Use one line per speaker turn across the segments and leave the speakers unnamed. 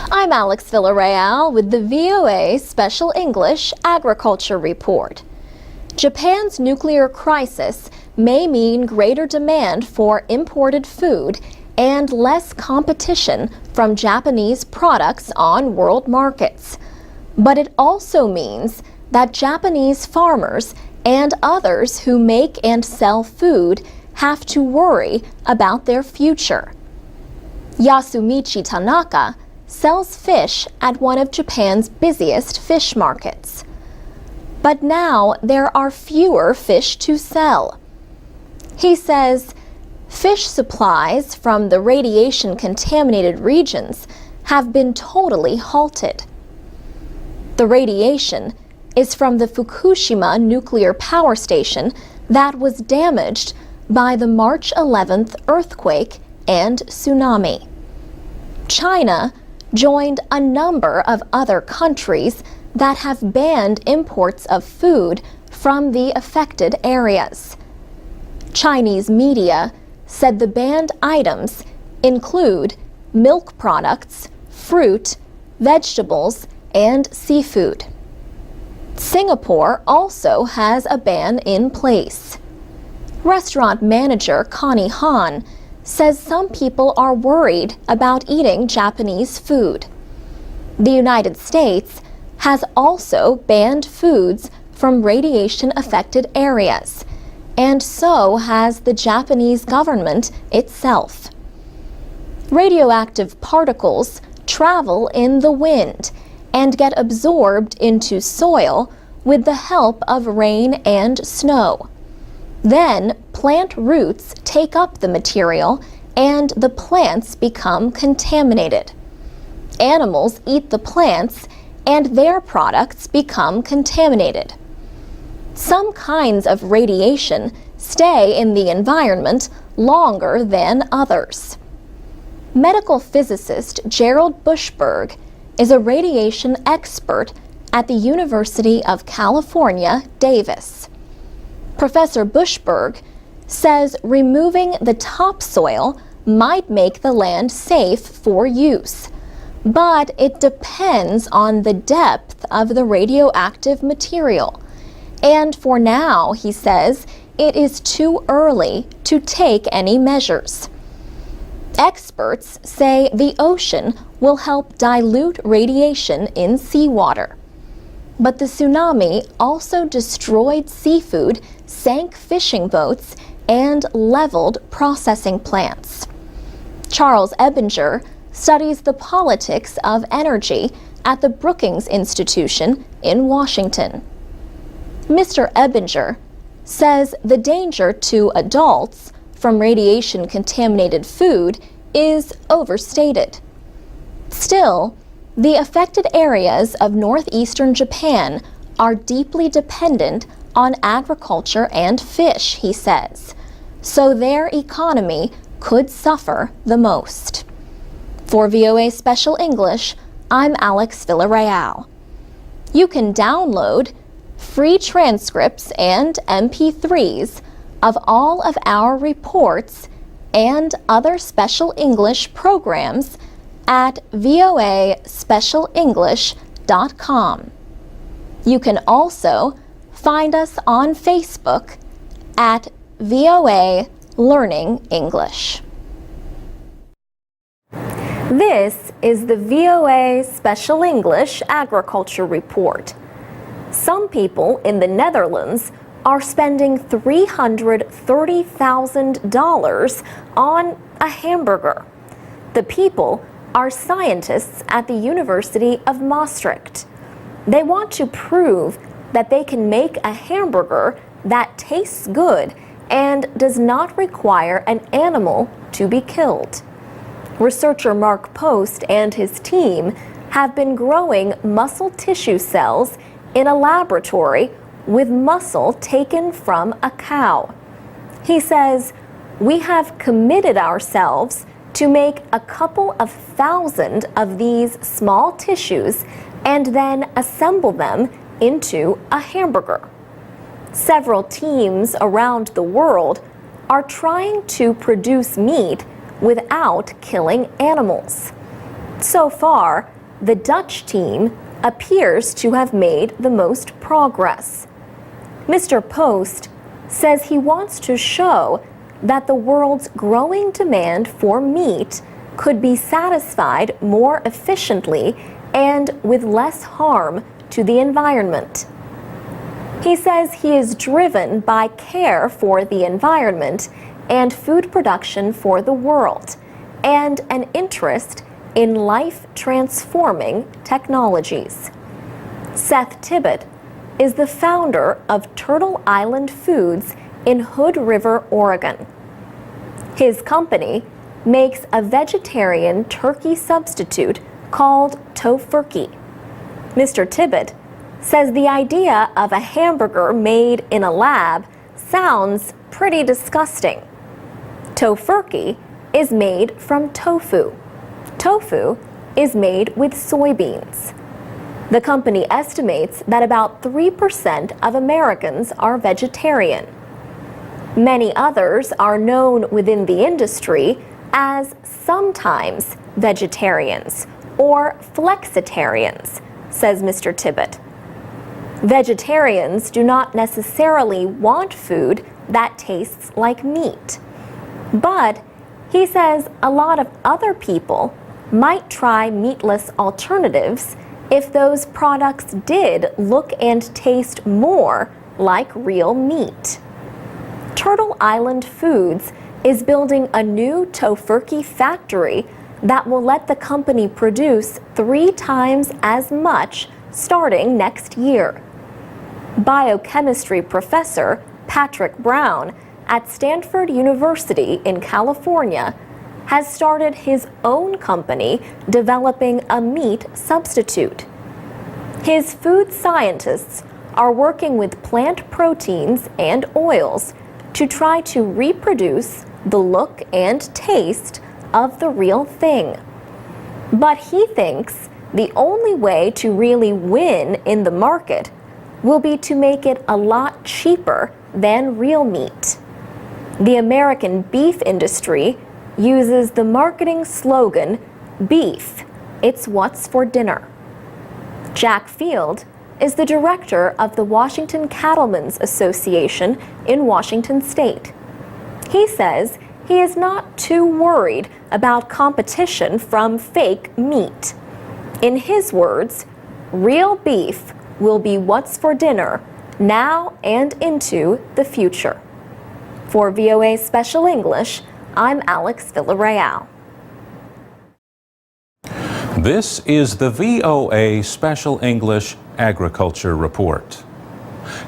I'm Alex Villarreal with the VOA Special English Agriculture Report. Japan's nuclear crisis may mean greater demand for imported food and less competition from Japanese products on world markets. But it also means that Japanese farmers and others who make and sell food have to worry about their future. Yasumichi Tanaka sells fish at one of Japan's busiest fish markets. But now there are fewer fish to sell. He says fish supplies from the radiation-contaminated regions have been totally halted. The radiation is from the Fukushima nuclear power station that was damaged by the March 11th earthquake and tsunami. China joined a number of other countries that have banned imports of food from the affected areas. Chinese media said the banned items include milk products, fruit, vegetables, and seafood. Singapore also has a ban in place. Restaurant manager Connie Han says some people are worried about eating Japanese food. The United States has also banned foods from radiation-affected areas, and so has the Japanese government itself. Radioactive particles travel in the wind and get absorbed into soil with the help of rain and snow. Then plant roots take up the material and the plants become contaminated. Animals eat the plants and their products become contaminated. Some kinds of radiation stay in the environment longer than others. Medical physicist Gerald Bushberg is a radiation expert at the University of California, Davis. Professor Bushberg says removing the topsoil might make the land safe for use, but it depends on the depth of the radioactive material. And for now, he says, it is too early to take any measures. Experts say the ocean will help dilute radiation in seawater. But the tsunami also destroyed seafood, sank fishing boats, and leveled processing plants. Charles Ebinger studies the politics of energy at the Brookings Institution in Washington. Mr. Ebinger says the danger to adults from radiation-contaminated food is overstated. Still, the affected areas of northeastern Japan are deeply dependent on agriculture and fish, he says, so their economy could suffer the most. For VOA Special English, I'm Alex Villarreal. You can download free transcripts and MP3s of all of our reports and other Special English programs at voaspecialenglish.com. You can also find us on Facebook at VOA Learning English. This is the VOA Special English Agriculture Report. Some people in the Netherlands are spending $330,000 on a hamburger. The people are scientists at the University of Maastricht. They want to prove that they can make a hamburger that tastes good and does not require an animal to be killed. Researcher Mark Post and his team have been growing muscle tissue cells in a laboratory with muscle taken from a cow. He says, "We have committed ourselves to make a couple of thousand of these small tissues and then assemble them into a hamburger." Several teams around the world are trying to produce meat without killing animals. So far, the Dutch team appears to have made the most progress. Mr. Post says he wants to show that the world's growing demand for meat could be satisfied more efficiently and with less harm to the environment. He says he is driven by care for the environment and food production for the world, and an interest in life-transforming technologies. Seth Tibbett is the founder of Turtle Island Foods in Hood River, Oregon. His company makes a vegetarian turkey substitute called tofurkey. Mr. Tibbett says the idea of a hamburger made in a lab sounds pretty disgusting. Tofurkey is made from tofu. Tofu is made with soybeans. The company estimates that about 3% of Americans are vegetarian. Many others are known within the industry as sometimes vegetarians or flexitarians, says Mr. Tibbett. Vegetarians do not necessarily want food that tastes like meat. But he says a lot of other people might try meatless alternatives if those products did look and taste more like real meat. Turtle Island Foods is building a new tofurkey factory that will let the company produce 3 times as much starting next year. Biochemistry professor Patrick Brown at Stanford University in California has started his own company developing a meat substitute. His food scientists are working with plant proteins and oils to try to reproduce the look and taste of the real thing. But he thinks the only way to really win in the market will be to make it a lot cheaper than real meat. The American beef industry uses the marketing slogan, "Beef, it's what's for dinner." Jack Field is the director of the Washington Cattlemen's Association in Washington State. He says he is not too worried about competition from fake meat. In his words, real beef will be what's for dinner now and into the future. For VOA Special English, I'm Alex Villarreal.
This is the VOA Special English Agriculture Report.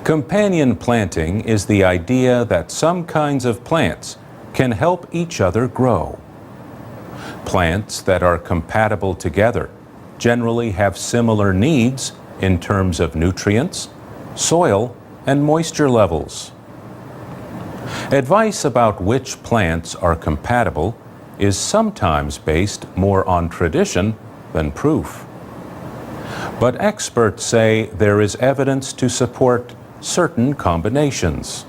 Companion planting is the idea that some kinds of plants can help each other grow. Plants that are compatible together generally have similar needs in terms of nutrients, soil, and moisture levels. Advice about which plants are compatible is sometimes based more on tradition than proof. But experts say there is evidence to support certain combinations.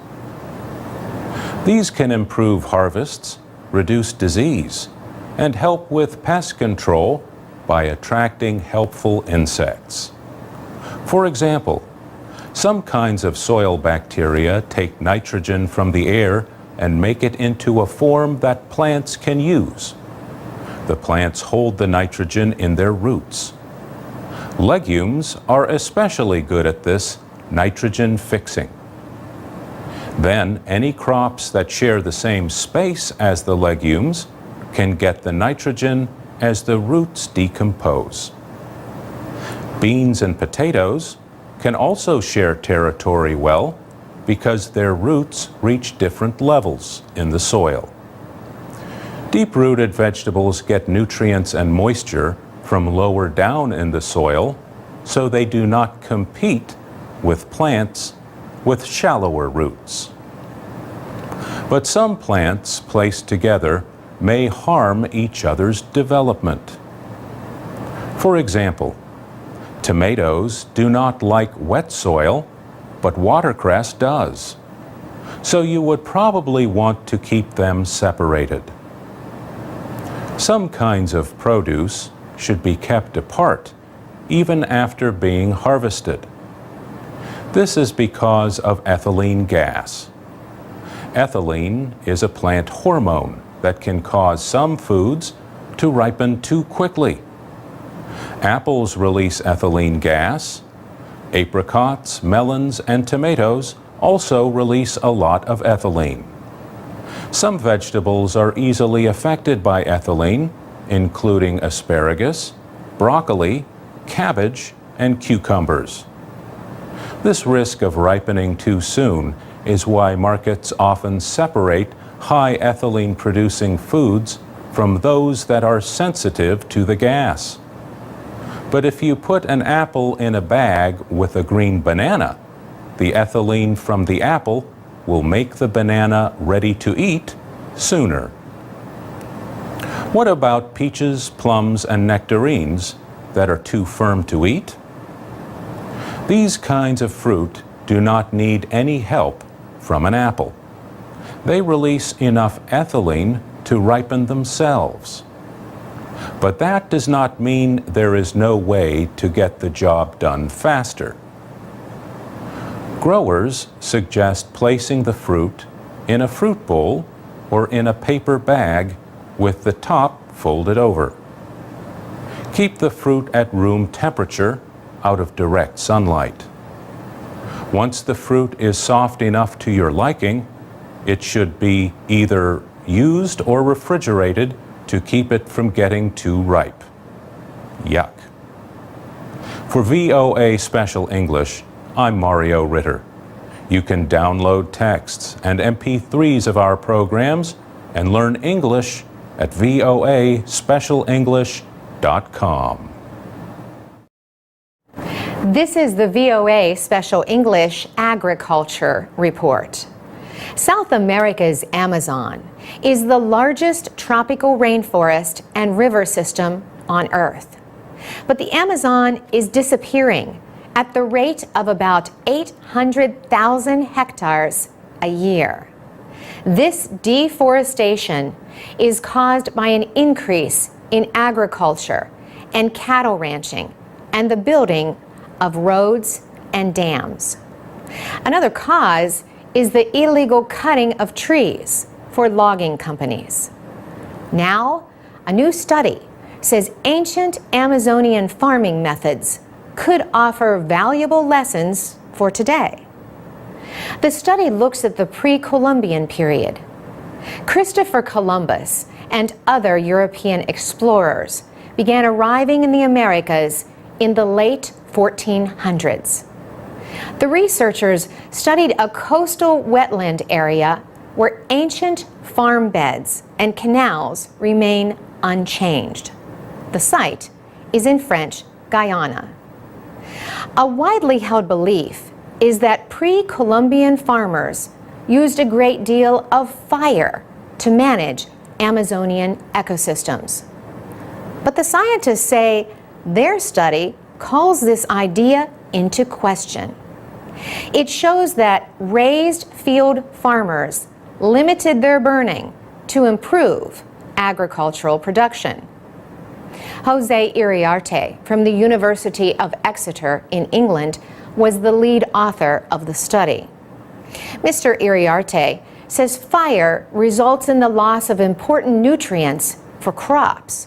These can improve harvests, reduce disease, and help with pest control by attracting helpful insects. For example, some kinds of soil bacteria take nitrogen from the air and make it into a form that plants can use. The plants hold the nitrogen in their roots. Legumes are especially good at this nitrogen fixing. Then any crops that share the same space as the legumes can get the nitrogen as the roots decompose. Beans and potatoes can also share territory well because their roots reach different levels in the soil. Deep-rooted vegetables get nutrients and moisture from lower down in the soil, so they do not compete with plants with shallower roots. But some plants placed together may harm each other's development. For example, tomatoes do not like wet soil, but watercress does. So you would probably want to keep them separated. Some kinds of produce should be kept apart even after being harvested. This is because of ethylene gas. Ethylene is a plant hormone that can cause some foods to ripen too quickly. Apples release ethylene gas. Apricots, melons, and tomatoes also release a lot of ethylene. Some vegetables are easily affected by ethylene, including asparagus, broccoli, cabbage, and cucumbers. This risk of ripening too soon is why markets often separate high ethylene producing foods from those that are sensitive to the gas. But if you put an apple in a bag with a green banana, the ethylene from the apple will make the banana ready to eat sooner. What about peaches, plums, and nectarines that are too firm to eat? These kinds of fruit do not need any help from an apple. They release enough ethylene to ripen themselves. But that does not mean there is no way to get the job done faster. Growers suggest placing the fruit in a fruit bowl or in a paper bag with the top folded over. Keep the fruit at room temperature, out of direct sunlight. Once the fruit is soft enough to your liking, it should be either used or refrigerated to keep it from getting too ripe. Yuck. For VOA Special English, I'm Mario Ritter. You can download texts and MP3s of our programs and learn English at voaspecialenglish.com.
This is the VOA Special English Agriculture Report. South America's Amazon is the largest tropical rainforest and river system on Earth. But the Amazon is disappearing at the rate of about 800,000 hectares a year. This deforestation is caused by an increase in agriculture and cattle ranching and the building of roads and dams. Another cause is the illegal cutting of trees for logging companies. Now, a new study says ancient Amazonian farming methods could offer valuable lessons for today. The study looks at the pre-Columbian period. Christopher Columbus and other European explorers began arriving in the Americas in the late 1400s. The researchers studied a coastal wetland area where ancient farm beds and canals remain unchanged. The site is in French Guiana. A widely held belief is that pre-Columbian farmers used a great deal of fire to manage Amazonian ecosystems. But the scientists say their study calls this idea into question. It shows that raised field farmers limited their burning to improve agricultural production. Jose Iriarte from the University of Exeter in England was the lead author of the study. Mr. Iriarte says fire results in the loss of important nutrients for crops.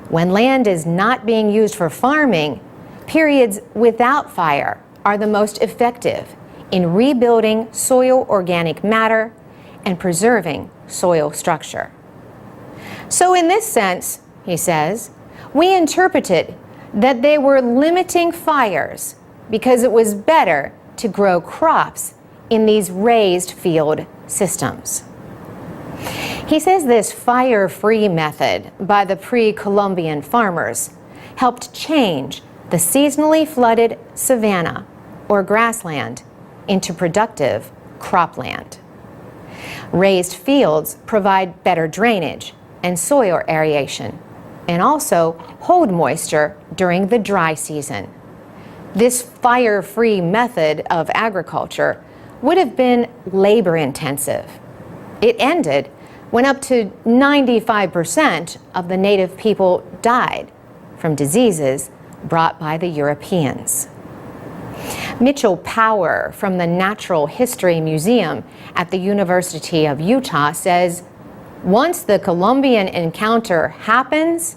When land is not being used for farming, periods without fire are the most effective in rebuilding soil organic matter and preserving soil structure. So in this sense, he says, we interpreted that they were limiting fires because it was better to grow crops in these raised field systems. He says this fire-free method by the pre-Columbian farmers helped change the seasonally flooded savanna or grassland into productive cropland. Raised fields provide better drainage and soil aeration, and also hold moisture during the dry season. This fire-free method of agriculture would have been labor-intensive. It ended when up to 95% of the native people died from diseases brought by the Europeans. Mitchell Power from the Natural History Museum at the University of Utah says, once the Columbian encounter happens,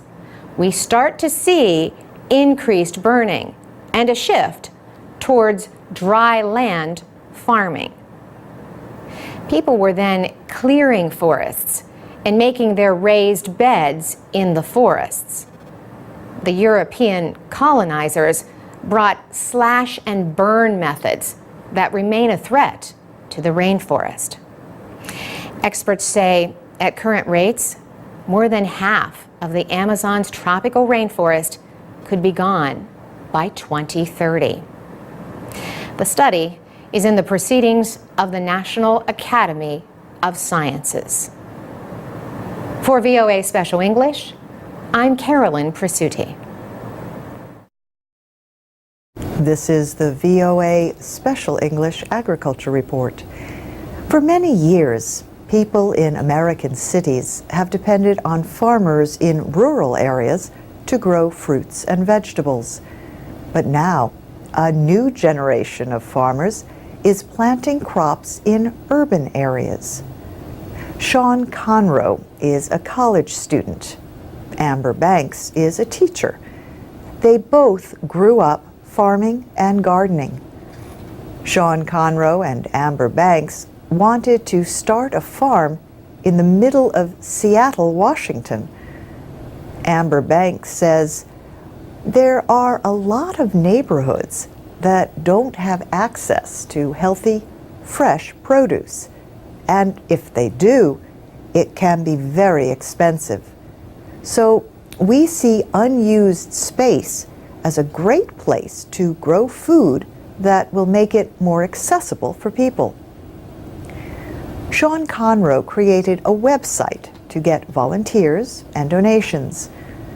we start to see increased burning and a shift towards dry land farming. People were then clearing forests and making their raised beds in the forests. The European colonizers brought slash and burn methods that remain a threat to the rainforest. Experts say at current rates, more than half of the Amazon's tropical rainforest could be gone by 2030. The study is in the proceedings of the National Academy of Sciences. For VOA Special English, I'm Carolyn Presutti.
This is the VOA Special English Agriculture Report. For many years, people in American cities have depended on farmers in rural areas to grow fruits and vegetables. But now, a new generation of farmers is planting crops in urban areas. Sean Conroe is a college student. Amber Banks is a teacher. They both grew up farming and gardening. Sean Conroe and Amber Banks wanted to start a farm in the middle of Seattle, Washington. Amber Banks says, there are a lot of neighborhoods that don't have access to healthy, fresh produce. And if they do, it can be very expensive. So we see unused space as a great place to grow food that will make it more accessible for people. Sean Conroe created a website to get volunteers and donations.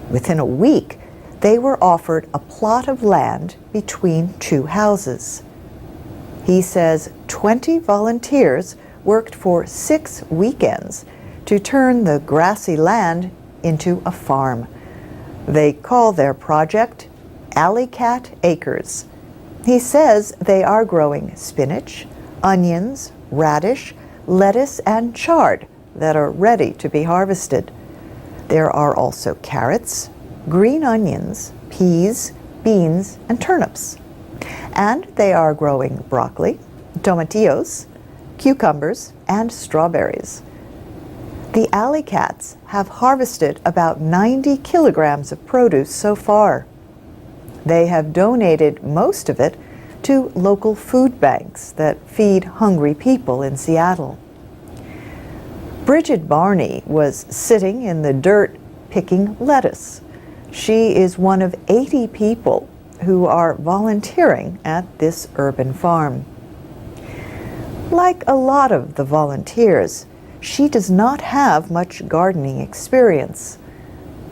Within a week, they were offered a plot of land between two houses. He says 20 volunteers worked for 6 weekends to turn the grassy land into a farm. They call their project Alley Cat Acres. He says they are growing spinach, onions, radish, lettuce, and chard that are ready to be harvested. There are also carrots, green onions, peas, beans, and turnips. And they are growing broccoli, tomatillos, cucumbers, and strawberries. The Alley Cats have harvested about 90 kilograms of produce so far. They have donated most of it to local food banks that feed hungry people in Seattle. Bridget Barney was sitting in the dirt picking lettuce. She is one of 80 people who are volunteering at this urban farm. Like a lot of the volunteers, she does not have much gardening experience.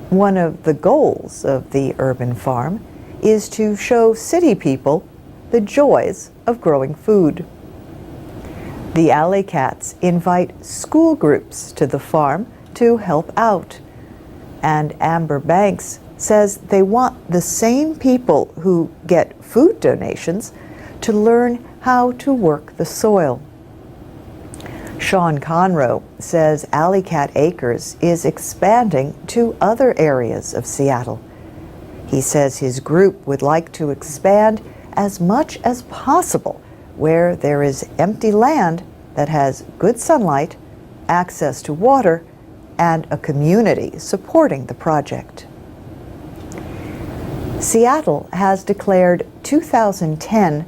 One of the goals of the urban farm is to show city people the joys of growing food. The Alley Cats invite school groups to the farm to help out. And Amber Banks says they want the same people who get food donations to learn how to work the soil. Sean Conroe says Alley Cat Acres is expanding to other areas of Seattle. He says his group would like to expand as much as possible where there is empty land that has good sunlight, access to water, and a community supporting the project. Seattle has declared 2010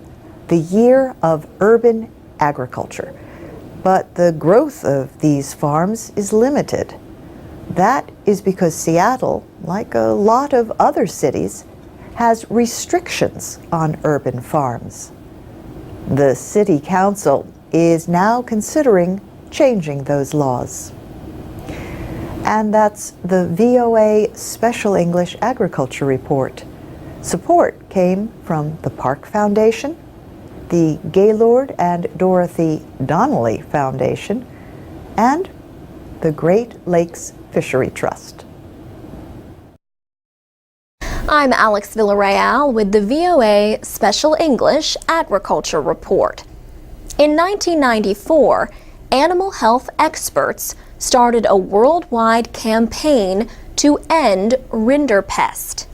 the year of urban agriculture, but the growth of these farms is limited. That is because Seattle, like a lot of other cities, has restrictions on urban farms. The City Council is now considering changing those laws. And that's the VOA Special English Agriculture Report. Support came from the Park Foundation, the Gaylord and Dorothy Donnelly Foundation, and the Great Lakes Fishery Trust.
I'm Alex Villarreal with the VOA Special English Agriculture Report. In 1994, animal health experts started a worldwide campaign to end rinderpest.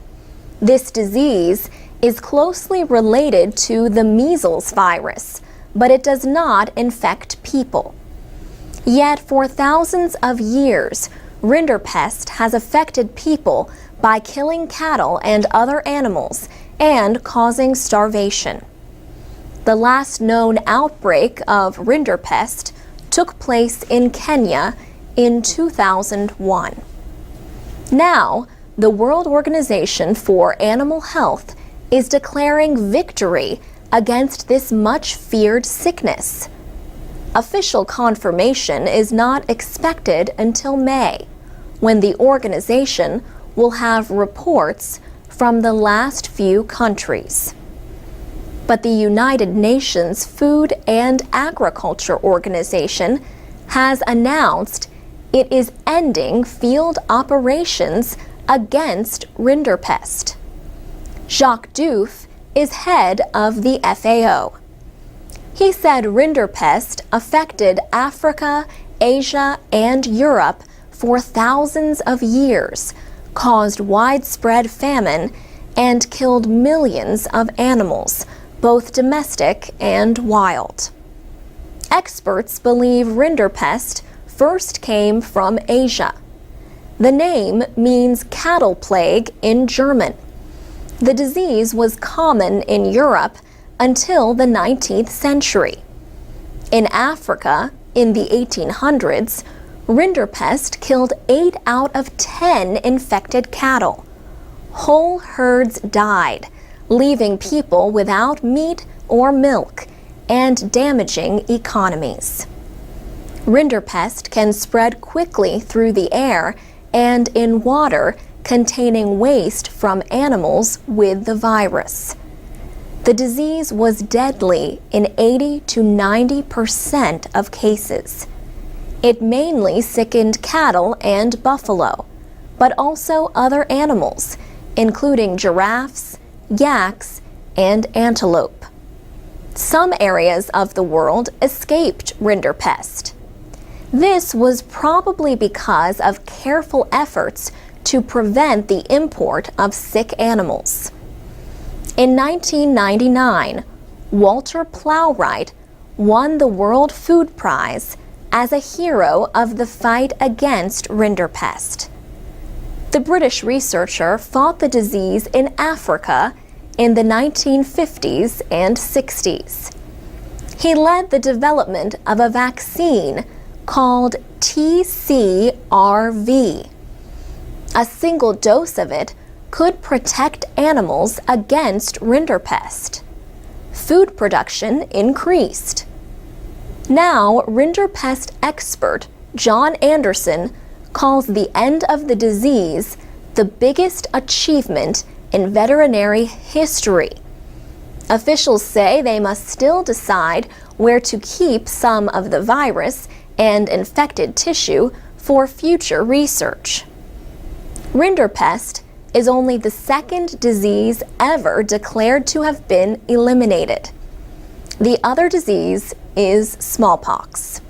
This disease is closely related to the measles virus, but it does not infect people. Yet for thousands of years, rinderpest has affected people by killing cattle and other animals and causing starvation. The last known outbreak of rinderpest took place in Kenya in 2001. Now, the World Organization for Animal Health is declaring victory against this much-feared sickness. Official confirmation is not expected until May, when the organization will have reports from the last few countries. But the United Nations Food and Agriculture Organization has announced it is ending field operations against rinderpest. Jacques Diouf is head of the FAO. He said rinderpest affected Africa, Asia, and Europe for thousands of years, caused widespread famine, and killed millions of animals, both domestic and wild. Experts believe rinderpest first came from Asia. The name means cattle plague in German. The disease was common in Europe until the 19th century. In Africa, in the 1800s, rinderpest killed 8 out of 10 infected cattle. Whole herds died, leaving people without meat or milk and damaging economies. Rinderpest can spread quickly through the air and in water containing waste from animals with the virus. The disease was deadly in 80 to 90% of cases. It mainly sickened cattle and buffalo, but also other animals, including giraffes, yaks, and antelope. Some areas of the world escaped rinderpest. This was probably because of careful efforts to prevent the import of sick animals. In 1999, Walter Plowright won the World Food Prize as a hero of the fight against rinderpest. The British researcher fought the disease in Africa in the 1950s and 60s. He led the development of a vaccine called TCRV. A single dose of it could protect animals against rinderpest. Food production increased. Now, rinderpest expert John Anderson calls the end of the disease the biggest achievement in veterinary history. Officials say they must still decide where to keep some of the virus and infected tissue for future research. Rinderpest is only the second disease ever declared to have been eliminated. The other disease is smallpox.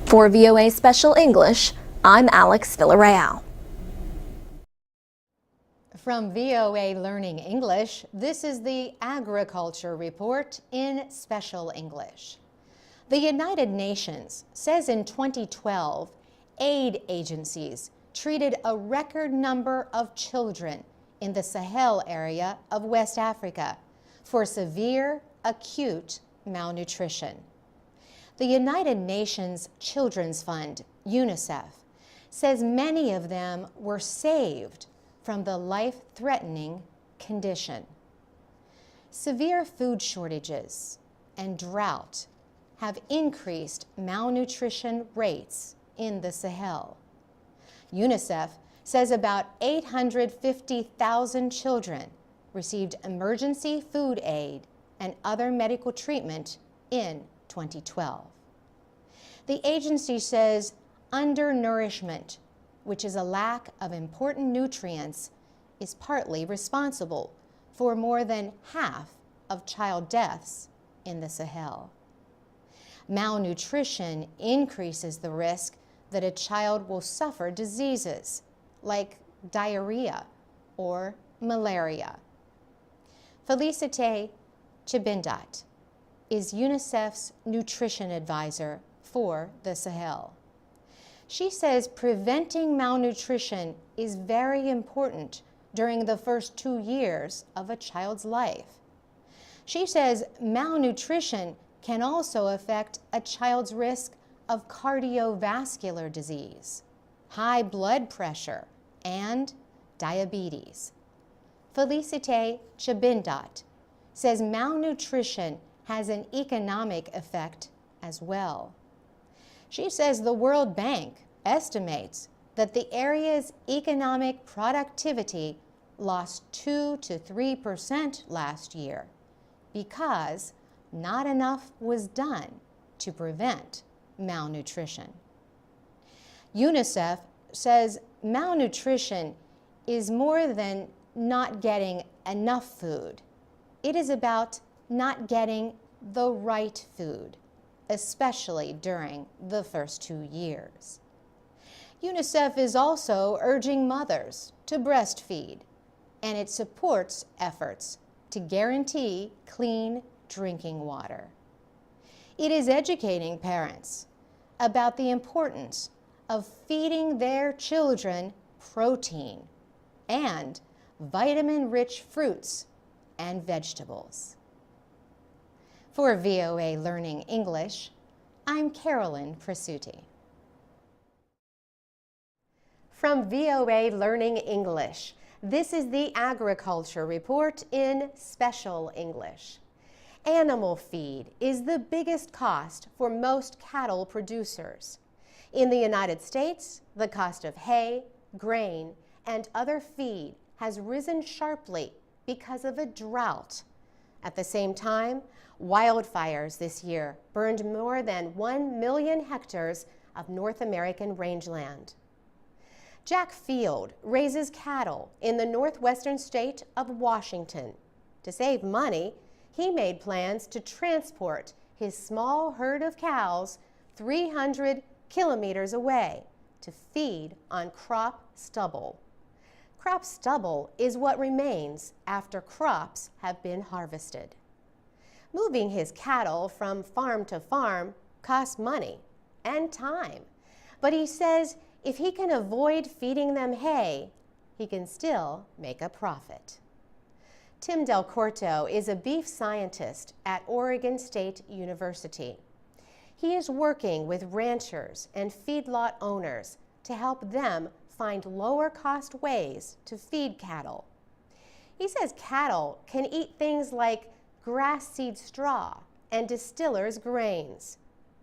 For VOA Special English, I'm Alex Villarreal.
From VOA Learning English, this is the Agriculture Report in Special English. The United Nations says in 2012, aid agencies treated a record number of children in the Sahel area of West Africa for severe, acute malnutrition. The United Nations Children's Fund, UNICEF, says many of them were saved from the life-threatening condition. Severe food shortages and drought have increased malnutrition rates in the Sahel. UNICEF says about 850,000 children received emergency food aid and other medical treatment in 2012. The agency says undernourishment, which is a lack of important nutrients, is partly responsible for more than half of child deaths in the Sahel. Malnutrition increases the risk that a child will suffer diseases like diarrhea or malaria. Felicite Chibindat is UNICEF's nutrition advisor for the Sahel. She says preventing malnutrition is very important during the first 2 years of a child's life. She says malnutrition can also affect a child's risk of cardiovascular disease, high blood pressure, and diabetes. Felicite Chibindat says malnutrition has an economic effect as well. She says the World Bank estimates that the area's economic productivity lost 2 to 3% last year because not enough was done to prevent malnutrition. UNICEF says malnutrition is more than not getting enough food. It is about not getting the right food, especially during the first 2 years. UNICEF is also urging mothers to breastfeed, and it supports efforts to guarantee clean drinking water. It is educating parents about the importance of feeding their children protein and vitamin-rich fruits and vegetables. For VOA Learning English, I'm Carolyn Presutti. From VOA Learning English, this is the Agriculture Report in Special English. Animal feed is the biggest cost for most cattle producers. In the United States, the cost of hay, grain, and other feed has risen sharply because of a drought. At the same time, wildfires this year burned more than 1 million hectares of North American rangeland. Jack Field raises cattle in the northwestern state of Washington. To save money, he made plans to transport his small herd of cows 300 kilometers away to feed on crop stubble. Crop stubble is what remains after crops have been harvested. Moving his cattle from farm to farm costs money and time, but he says if he can avoid feeding them hay, he can still make a profit. Tim Del Corto is a beef scientist at Oregon State University. He is working with ranchers and feedlot owners to help them find lower-cost ways to feed cattle. He says cattle can eat things like grass seed straw and distillers' grains.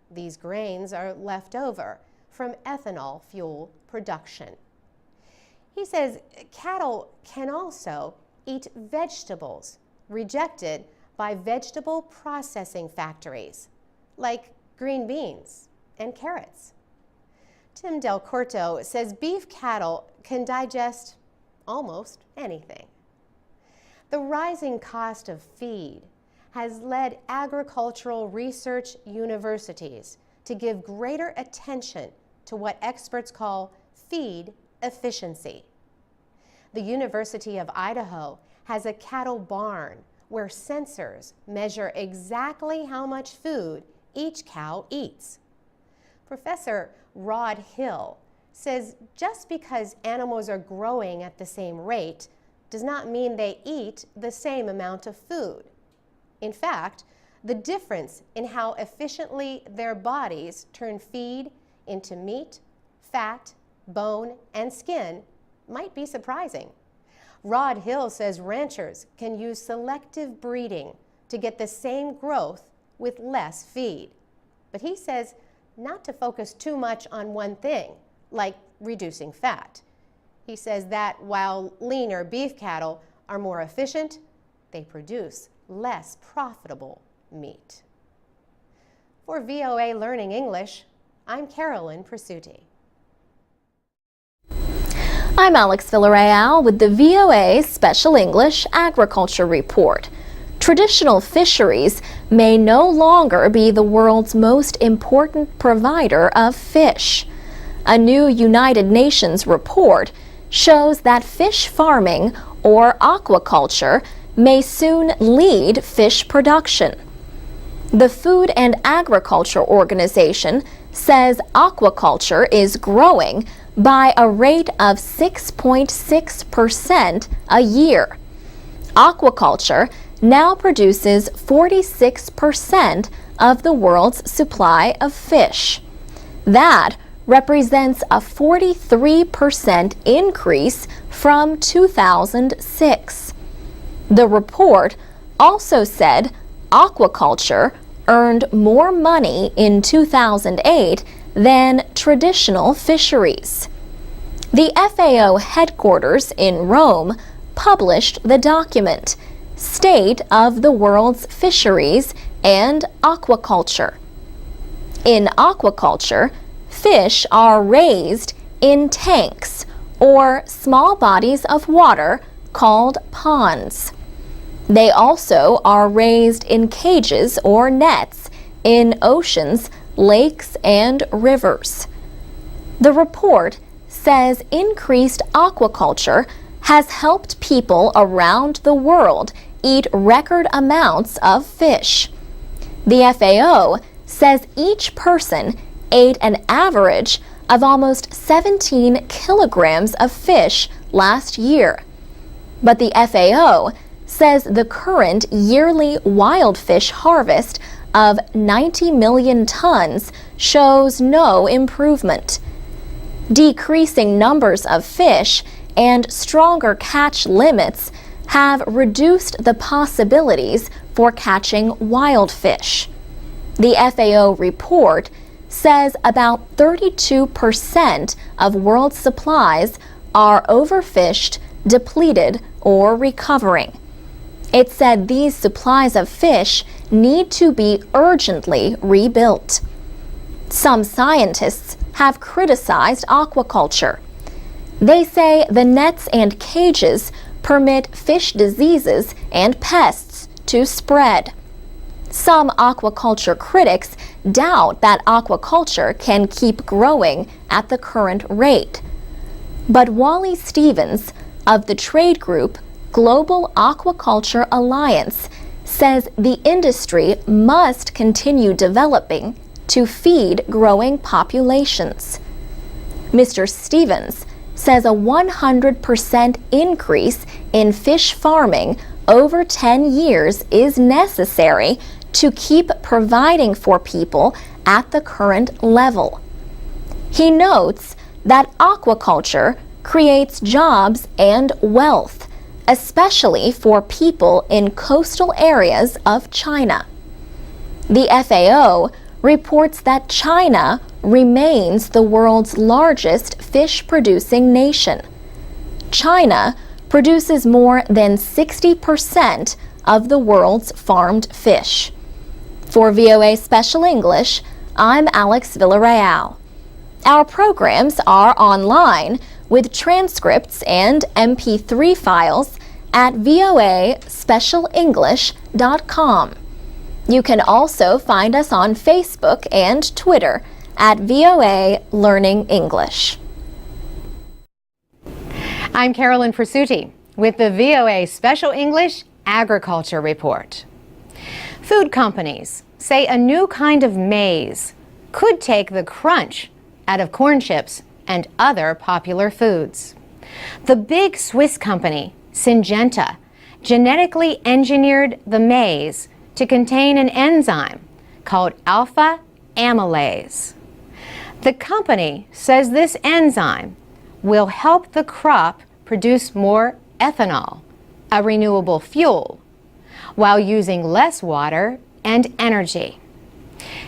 These grains are left over from ethanol fuel production. He says cattle can also eat vegetables rejected by vegetable processing factories, like green beans and carrots. Tim Del Corto says beef cattle can digest almost anything. The rising cost of feed has led agricultural research universities to give greater attention to what experts call feed efficiency. The University of Idaho has a cattle barn where sensors measure exactly how much food each cow eats. Professor Rod Hill says just because animals are growing at the same rate does not mean they eat the same amount of food. In fact, the difference in how efficiently their bodies turn feed into meat, fat, bone, and skin might be surprising. Rod Hill says ranchers can use selective breeding to get the same growth with less feed. But he says not to focus too much on one thing, like reducing fat. He says that while leaner beef cattle are more efficient, they produce less profitable meat. For VOA Learning English, I'm Carolyn Presutti.
I'm Alex Villarreal with the VOA Special English Agriculture Report. Traditional fisheries may no longer be the world's most important provider of fish. A new United Nations report shows that fish farming, or aquaculture, may soon lead fish production. The Food and Agriculture Organization says aquaculture is growing by a rate of 6.6% a year. Aquaculture now produces 46% of the world's supply of fish. That represents a 43% increase from 2006. The report also said aquaculture earned more money in 2008 than traditional fisheries. The FAO headquarters in Rome published the document, State of the World's Fisheries and Aquaculture. In aquaculture, fish are raised in tanks or small bodies of water called ponds. They also are raised in cages or nets in oceans, lakes, and rivers. The report says increased aquaculture has helped people around the world eat record amounts of fish. The FAO says each person ate an average of almost 17 kilograms of fish last year. But the FAO says the current yearly wild fish harvest of 90 million tons shows no improvement. Decreasing numbers of fish and stronger catch limits have reduced the possibilities for catching wild fish. The FAO report says about 32% of world supplies are overfished, depleted, or recovering. It said these supplies of fish need to be urgently rebuilt. Some scientists have criticized aquaculture. They say the nets and cages permit fish diseases and pests to spread. Some aquaculture critics doubt that aquaculture can keep growing at the current rate. But Wally Stevens of the trade group Global Aquaculture Alliance says the industry must continue developing to feed growing populations. Mr. Stevens says a 100% increase in fish farming over 10 years is necessary to keep providing for people at the current level. He notes that aquaculture creates jobs and wealth, especially for people in coastal areas of China. The FAO reports that China remains the world's largest fish-producing nation. China produces more than 60% of the world's farmed fish. For VOA Special English, I'm Alex Villarreal. Our programs are online with transcripts and MP3 files at voaspecialenglish.com. You can also find us on Facebook and Twitter at VOA Learning English.
I'm Carolyn Persutti with the VOA Special English Agriculture Report. Food companies say a new kind of maize could take the crunch out of corn chips and other popular foods. The big Swiss company, Syngenta, genetically engineered the maize to contain an enzyme called alpha amylase. The company says this enzyme will help the crop produce more ethanol, a renewable fuel, while using less water and energy.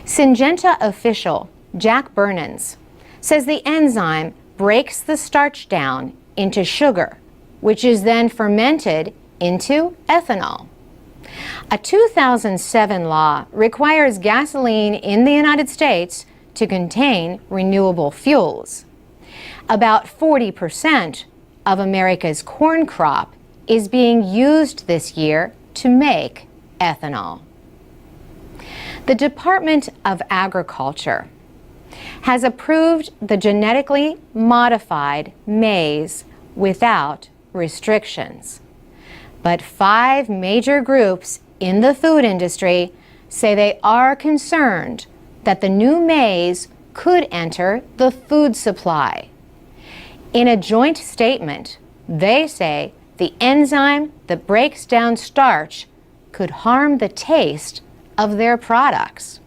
Syngenta official Jack Burnens says the enzyme breaks the starch down into sugar, which is then fermented into ethanol. A 2007 law requires gasoline in the United States to contain renewable fuels. About 40% of America's corn crop is being used this year to make ethanol. The Department of Agriculture has approved the genetically modified maize without restrictions. But 5 major groups in the food industry say they are concerned that the new maize could enter the food supply. In a joint statement, they say the enzyme that breaks down starch could harm the taste of their products.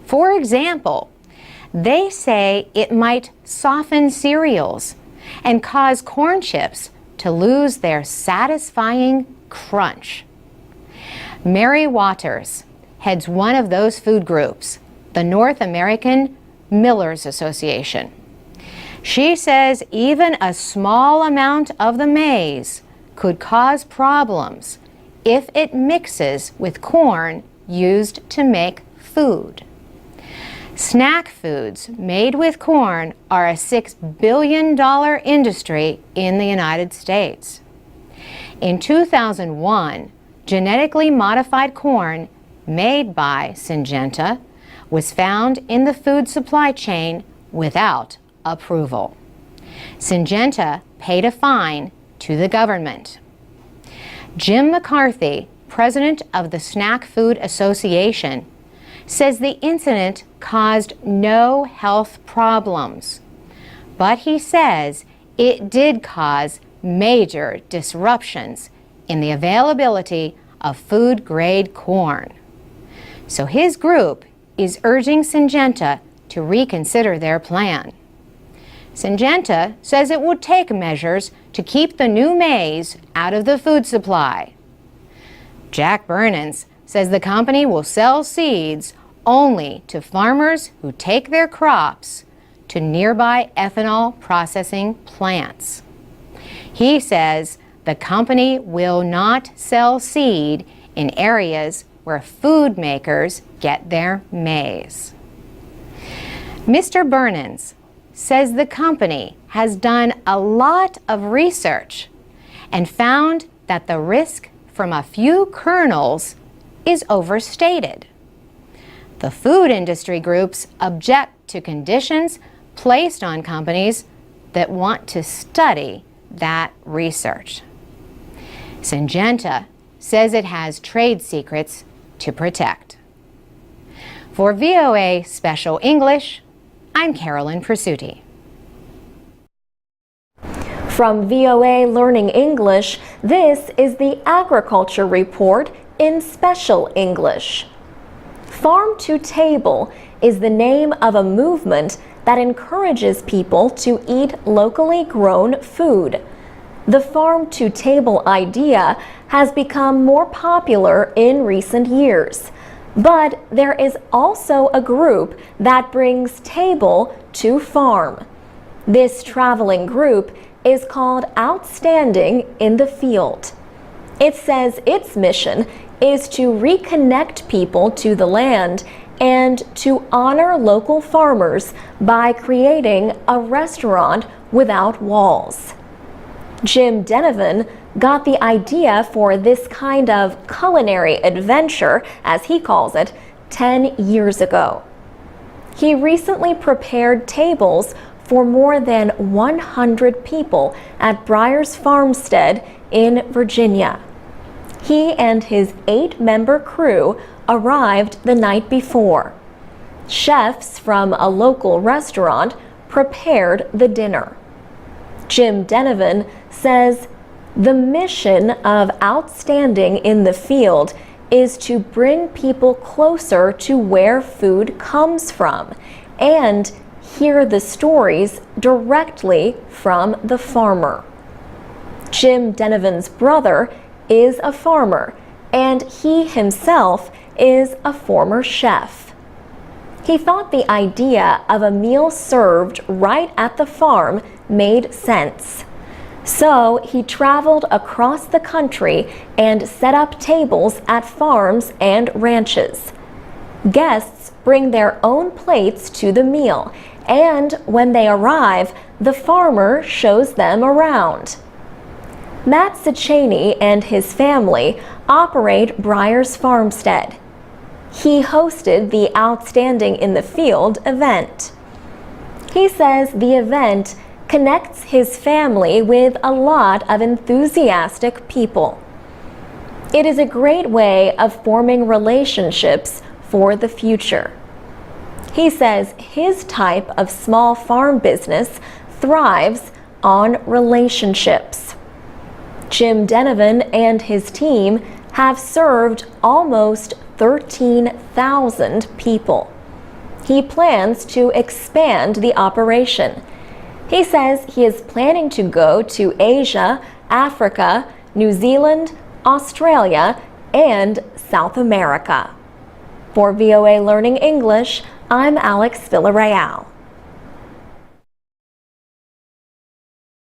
For example, they say it might soften cereals and cause corn chips to lose their satisfying crunch. Mary Waters heads one of those food groups, the North American Millers Association. She says even a small amount of the maize could cause problems if it mixes with corn used to make food. Snack foods made with corn are a $6 billion industry in the United States. In 2001, genetically modified corn made by Syngenta was found in the food supply chain without approval. Syngenta paid a fine to the government. Jim McCarthy, president of the Snack Food Association, says the incident caused no health problems, but he says it did cause major disruptions in the availability of food-grade corn. So his group is urging Syngenta to reconsider their plan. Syngenta says it would take measures to keep the new maize out of the food supply. Jack Burnens says the company will sell seeds only to farmers who take their crops to nearby ethanol processing plants. He says the company will not sell seed in areas where food makers get their maize. Mr. Burnens says the company has done a lot of research and found that the risk from a few kernels is overstated. The food industry groups object to conditions placed on companies that want to study that research. Syngenta says it has trade secrets to protect. For VOA Special English, I'm Carolyn Pursuti.
From VOA Learning English, this is the Agriculture Report in Special English. Farm to Table is the name of a movement that encourages people to eat locally grown food. The farm to table idea has become more popular in recent years. But there is also a group that brings table to farm. This traveling group is called Outstanding in the Field. It says its mission is to reconnect people to the land and to honor local farmers by creating a restaurant without walls. Jim Denovan got the idea for this kind of culinary adventure, as he calls it, 10 years ago. He recently prepared tables for more than 100 people at Breyers Farmstead in Virginia. He and his 8-member crew arrived the night before. Chefs from a local restaurant prepared the dinner. Jim Denovan says the mission of Outstanding in the Field is to bring people closer to where food comes from and hear the stories directly from the farmer. Jim Denovan's brother is a farmer, and he himself is a former chef. He thought the idea of a meal served right at the farm made sense. So he traveled across the country and set up tables at farms and ranches. Guests bring their own plates to the meal, and when they arrive, the farmer shows them around. Matt Sacchini and his family operate Breyer's Farmstead. He hosted the Outstanding in the Field event. He says the event connects his family with a lot of enthusiastic people. It is a great way of forming relationships for the future. He says his type of small farm business thrives on relationships. Jim Denovan and his team have served almost 13,000 people. He plans to expand the operation. He says he is planning to go to Asia, Africa, New Zealand, Australia, and South America. For VOA Learning English, I'm Alex Villarreal.